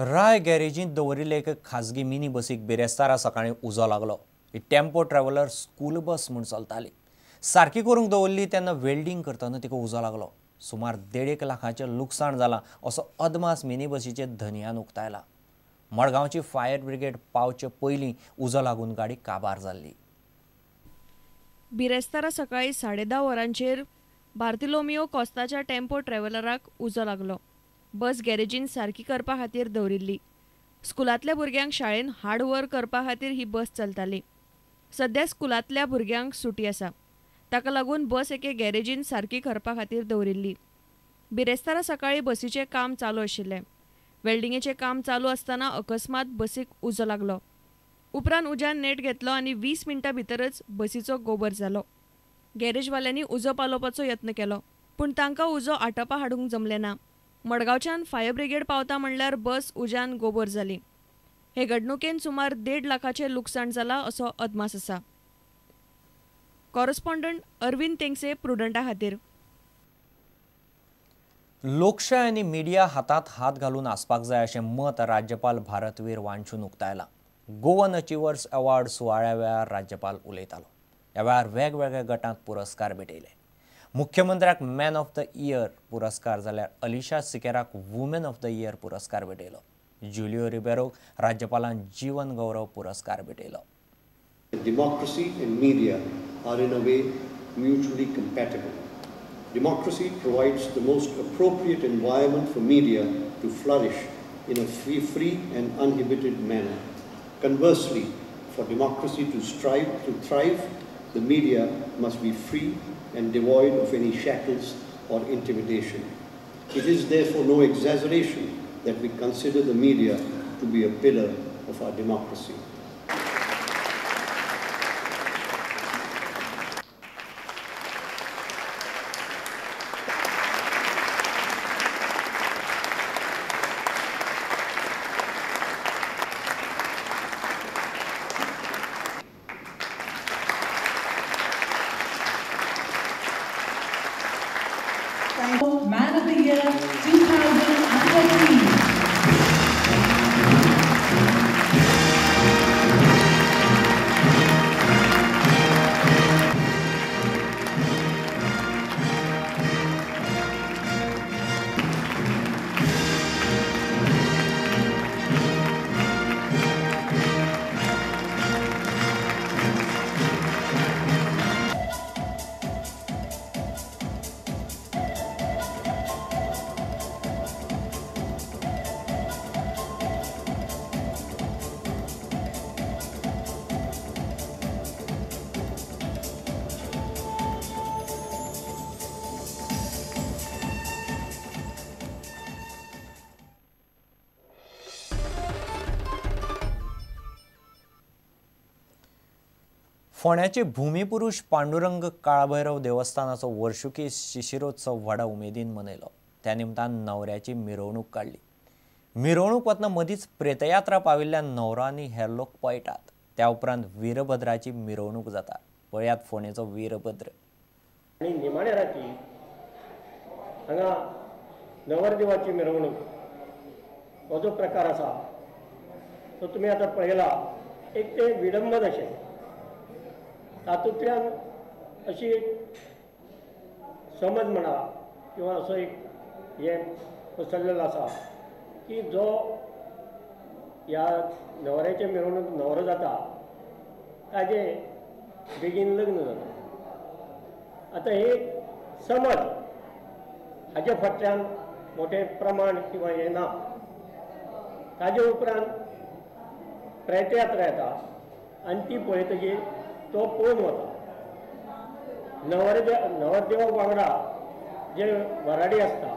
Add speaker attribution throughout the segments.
Speaker 1: राय गॅरेजींत दवरिल्ले एक खाजगी मिनी बसीक बिरेस्तारा सकाळीं उजो लागलो। ही टेम्पो ट्रॅव्हलर स्कूल बस म्हूण चलताली। सारकी करूंक दवरली तेन्ना वेल्डिंग करतना तिका उजो लागलो। सुमार 1.5 लाखाचें लुकसाण जालां असो अदमास मिनी बसीचे धनयान उक्तायला। मडगांवची फायर ब्रिगेड पावचे पयलीं उजो लागून गाडी काबार जाल्ली।
Speaker 2: बिरेस्तारा सकाळीं 10:30 वरांचेर बार्तिलोमियो कॉस्ताच्या टेम्पो ट्रॅव्हलराक उजो लागलो। बस गॅरेजींत सारकी करपा खातीर दवरिल्ली। स्कुलांतल्या भुरग्यांक शाळेन हाड व्हर करपा खातीर ही बस चलताली। सध्या स्कुलांतल्या भुरग्यांक सुटी आसा, ताका लागून बस एके गॅरेजींत सारकी करपा खातीर दवरिल्ली। बिरेस्तारा सकाळीं बसीचें काम चालू आशिल्लें। वेल्डिंगेचें काम चालू आसतना अकस्मात बसीक उजो लागलो। उपरांत उज्यान नेट घेतलो आनी 20 मिनटां भितरच बसीचो गोबर जालो। गॅरेजवाल्यांनी उजो पालोवपाचो यत्न केलो, पूण तांकां उजो आटोपा हाडूंक जमलें ना। मडगांवच्यान फायर ब्रिगेड पावता म्हणल्यार बस उज्यान गोबर जाली। हे घडणुकेन सुमार 1.5 लाखाचें लुकसाण जालां असो अदमास आसा। कॉरेस्पॉन्डंट अरविंद तेंगसे, प्रुडंटा खातीर।
Speaker 1: लोकशाय आनी मिडिया हातांत हात घालून आसपाक जाय अशें मत राज्यपाल भारतवीर वांचून उक्तायला। गोवन अचिव्हर्स अवॉर्ड सुवाळ्या वेळार राज्यपाल उलयतालो। ह्या वेळार वेगवेगळ्या गटांत पुरस्कार भेटयले। मुख्यमंत्र्याक मॅन ऑफ द इयर पुरस्कार जाल्यार अलिशा सिकेराक वुमन ऑफ द इयर पुरस्कार भेटयलो। जुलियो रिबेरोक राज्यपालान जीवन गौरव पुरस्कार भेटयलो।
Speaker 3: Democracy and media are in a way mutually compatible. Democracy provides the most appropriate environment for media to flourish in a free and uninhibited manner. Conversely, for democracy to thrive, the media must be free and devoid of any shackles or intimidation. It is therefore no exaggeration that we consider the media to be a pillar of our democracy.
Speaker 4: Man of the Year 2013.
Speaker 1: फोंड्याचे भूमिपुरुष Pandurang Kalbhairav देवस्थानाचो वर्सुकी शिशिरोत्सव व्हडा उमेदीन मनयलो। त्या निमतान न्हवऱ्याची मिरवणूक काडली। मिरवणूक वतना मदींच प्रेतयात्रा पाविल्ल्यान न्हवरो आनी हेर लोक पळटात। त्या उपरांत वीरभद्राची मिरवणूक जाता। पळयात फोंडेचो वीरभद्र।
Speaker 5: आनी निमाण्या राती हांगा नवरदेवाची मिरवणूक हो जो प्रकार आसा तो तुमी आतां पळयला। एक ते विडंबन अशें तातूंतल्यान अशी एक समज म्हणा किंवा असो एक हे पसरलेलो आसा की जो ह्या न्हवऱ्याचे मिरवणूक न्हवरो जाता ताजे बेगीन लग्न जाता। आतां हे समज हाजे फाटल्यान मोठे प्रमाण किंवा हे ना। ताजे उपरांत प्रेतयात्रा येता आनी ती पळयतकीर तो पळोवन वता। नवरदेवा वांगडा जे वराडी आसता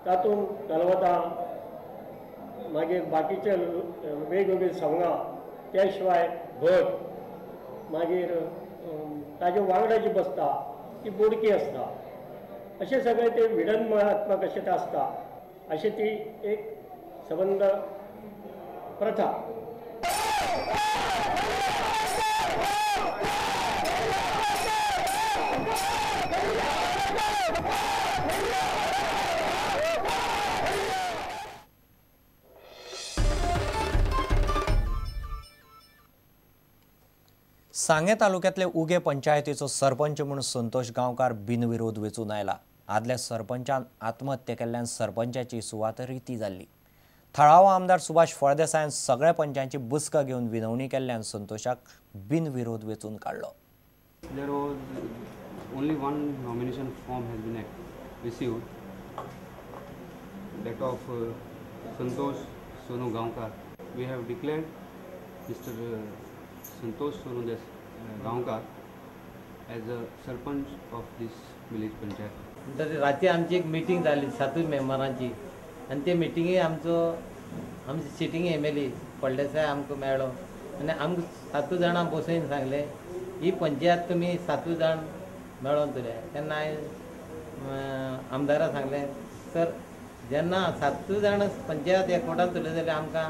Speaker 5: तातूंत कलवतां मागीर बाकीचे वेगवेगळी सवंगां त्या शिवाय भट मागीर ताजे वांगडा जी बसता ती बोडकी आसता। अशें सगळें ते विडंबनात्मक अशें तें आसता। अशी ती एक संबंध प्रथा।
Speaker 1: सांगे तालुक्यातले उगे पंचायतीचो सरपंच म्हणून संतोष गांवकार बिनविरोध वेचून आयला. आदल्या सरपंचान आत्महत्या केल्ल्यान सरपंचाची सुवात रिती जाल्ली. थळावो आमदार सुभाष फळदेसायान सगळ्या पंचांची बसका घेवन विनवणी केल्ल्यान संतोषाक बिनविरोध वेचून काडलो.
Speaker 6: There was only one nomination form has been received, that of Santosh Sonu Gaonkar. We have declared Mr. Santosh Sonu Gaonkar as a sarpanch of this village panchayat.
Speaker 7: तर रात्री आमची एक मिटींग जाली 7 मेंबरांची आणि ते मिटींगे आमची सिटींग एमएलए फळदेसाय आमकां मेळ्ळो आनी आमकां 7 जाणां बसयन सांगले ही पंचायत तुमी 7 जाण मेळोन तुले. तेन्ना हांवें आमदाराक सांगलें सर जेन्ना 7 जाण पंचायत एकवटान तुले जाल्यार आमकां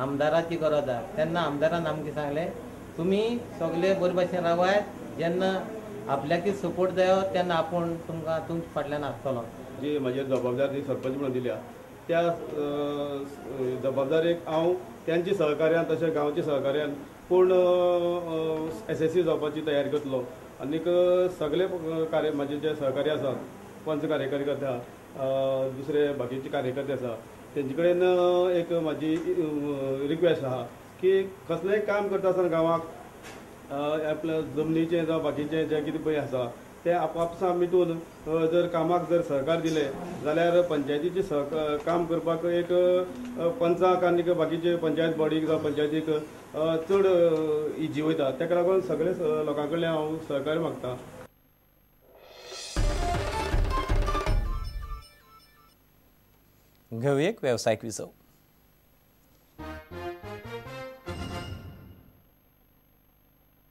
Speaker 7: आमदाराची गरज आसा. तेन्ना आमदारान आमकां सांगलें तुमी सगळे बरे भशेन रावात, जेन्ना आपल्याक सपोर्ट जायो तेन्ना आपूण तुमकां तुमच्या फाटल्यान आसतलो.
Speaker 8: जी म्हजी जबाबदारी सरपंच म्हणून दिल्या त्या जबाबदारेक हांव त्यांची सहकार्यान तशें गांवच्या सहकार्यान पूर्ण SSC जावपाची तयारी करतलो. आनीक सगळे म्हाजे जे सहकारी आसात, पंच कार्यकारी करता, दुसरे बाकीचे कार्यकर्ते आसा, तेंचे कडेन एक म्हाजी रिक्वेस्ट आहा की कसलेंय काम करता आसतना गांवाक आपल्या जमनीचें जावं बाकीचें जें कितें पळय आसा तें आपआपसां मिटून जर कामाक जर सहकार दिले जाल्यार पंचायतीचे काम करपाक एक पंचाक आनी बाकीचे पंचायत बॉडीक जावं पंचायतीक चड इजी वयता. तेका लागून सगळे लोकां कडल्यान हांव सहकार्य मागतां.
Speaker 1: घेवया एक वेवसायीक विसव.